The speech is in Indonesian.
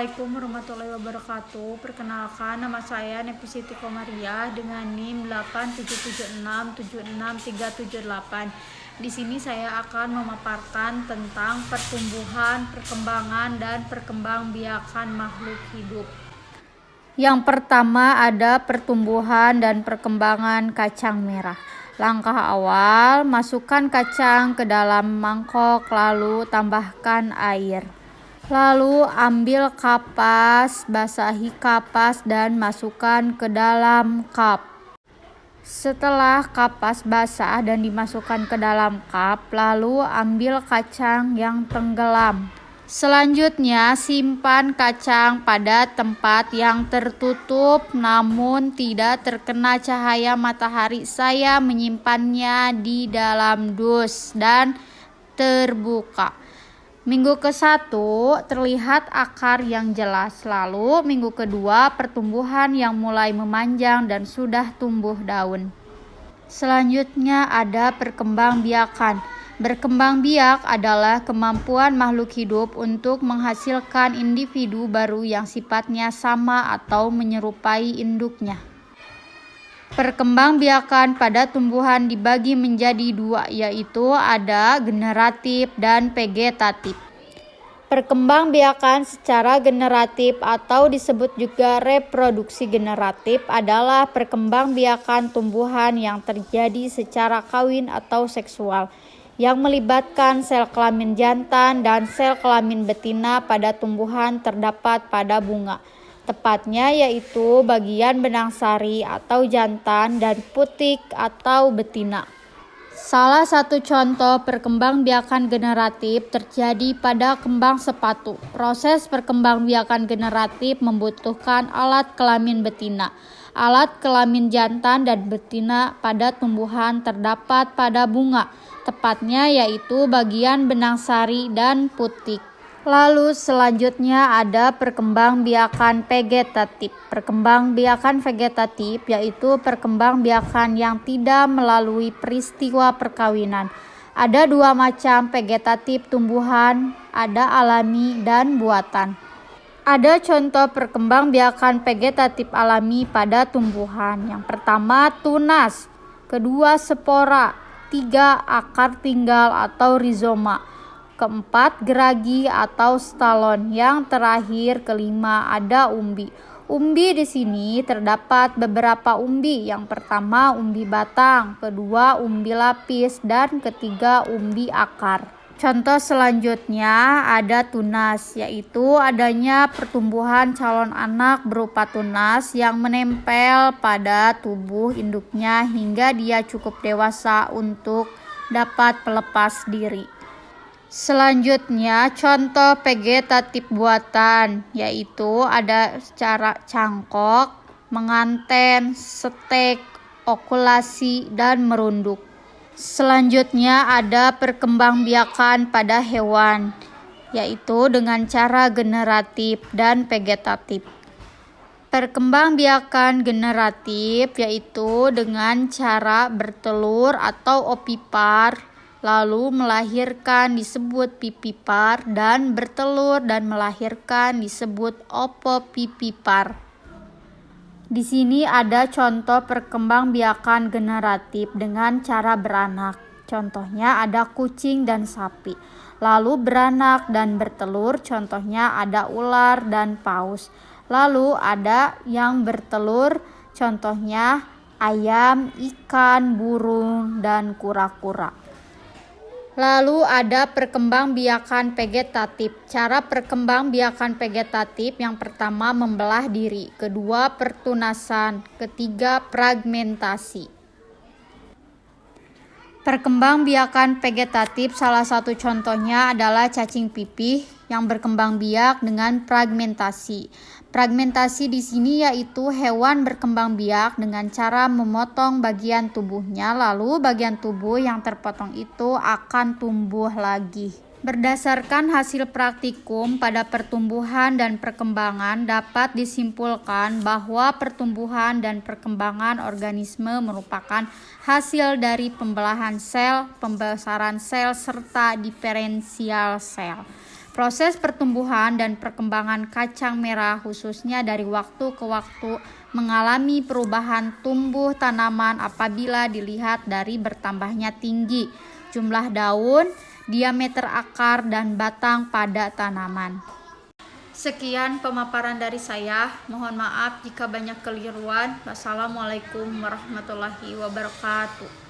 Assalamualaikum warahmatullahi wabarakatuh. Perkenalkan, nama saya Nevi Siti Komariah dengan NIM 877676378. Di sini saya akan memaparkan tentang pertumbuhan, perkembangan, dan perkembangbiakan makhluk hidup. Yang pertama ada pertumbuhan dan perkembangan kacang merah. Langkah awal, masukkan kacang ke dalam mangkok lalu tambahkan air. Lalu ambil kapas, basahi kapas dan masukkan ke dalam cup. Setelah kapas basah dan dimasukkan ke dalam cup, lalu ambil kacang yang tenggelam. Selanjutnya, simpan kacang pada tempat yang tertutup namun tidak terkena cahaya matahari. Saya menyimpannya di dalam dus dan terbuka. Minggu ke-1 terlihat akar yang jelas, lalu minggu kedua pertumbuhan yang mulai memanjang dan sudah tumbuh daun. Selanjutnya ada perkembangbiakan. Berkembang biak adalah kemampuan makhluk hidup untuk menghasilkan individu baru yang sifatnya sama atau menyerupai induknya. Perkembangbiakan pada tumbuhan dibagi menjadi dua, yaitu ada generatif dan vegetatif. Perkembangbiakan secara generatif atau disebut juga reproduksi generatif adalah perkembangbiakan tumbuhan yang terjadi secara kawin atau seksual, yang melibatkan sel kelamin jantan dan sel kelamin betina pada tumbuhan terdapat pada bunga. Tepatnya yaitu bagian benang sari atau jantan dan putik atau betina. Salah satu contoh perkembangbiakan generatif terjadi pada kembang sepatu. Proses perkembangbiakan generatif membutuhkan alat kelamin betina. Alat kelamin jantan dan betina pada tumbuhan terdapat pada bunga. Tepatnya yaitu bagian benang sari dan putik. Lalu selanjutnya ada perkembangbiakan vegetatif. Perkembangbiakan vegetatif yaitu perkembangbiakan yang tidak melalui peristiwa perkawinan. Ada dua macam vegetatif tumbuhan, ada alami dan buatan. Ada contoh perkembangbiakan vegetatif alami pada tumbuhan. Yang pertama tunas, kedua spora, tiga akar tinggal atau rizoma, keempat geragi atau stalon, yang terakhir kelima ada umbi. Umbi di sini terdapat beberapa umbi. Yang pertama umbi batang, kedua umbi lapis, dan ketiga umbi akar. Contoh selanjutnya ada tunas, yaitu adanya pertumbuhan calon anak berupa tunas yang menempel pada tubuh induknya hingga dia cukup dewasa untuk dapat melepas diri. Selanjutnya contoh vegetatif buatan, yaitu ada secara cangkok, menganten, stek, okulasi, dan merunduk. Selanjutnya ada perkembangbiakan pada hewan, yaitu dengan cara generatif dan vegetatif. Perkembangbiakan generatif yaitu dengan cara bertelur atau ovipar, lalu melahirkan disebut vivipar, dan bertelur dan melahirkan disebut ovovivipar. Di sini ada contoh perkembangbiakan generatif dengan cara beranak. Contohnya ada kucing dan sapi. Lalu beranak dan bertelur, contohnya ada ular dan paus. Lalu ada yang bertelur, contohnya ayam, ikan, burung, dan kura-kura. Lalu ada perkembangbiakan vegetatif. Cara perkembangbiakan vegetatif yang pertama membelah diri, kedua pertunasan, ketiga fragmentasi. Perkembangbiakan vegetatif salah satu contohnya adalah cacing pipih yang berkembang biak dengan fragmentasi. Fragmentasi di sini yaitu hewan berkembang biak dengan cara memotong bagian tubuhnya, lalu bagian tubuh yang terpotong itu akan tumbuh lagi. Berdasarkan hasil praktikum pada pertumbuhan dan perkembangan, dapat disimpulkan bahwa pertumbuhan dan perkembangan organisme merupakan hasil dari pembelahan sel, pembesaran sel, serta diferensial sel. Proses pertumbuhan dan perkembangan kacang merah khususnya dari waktu ke waktu mengalami perubahan tumbuh tanaman apabila dilihat dari bertambahnya tinggi, jumlah daun, diameter akar, dan batang pada tanaman. Sekian pemaparan dari saya. Mohon maaf jika banyak keliruan. Wassalamualaikum warahmatullahi wabarakatuh.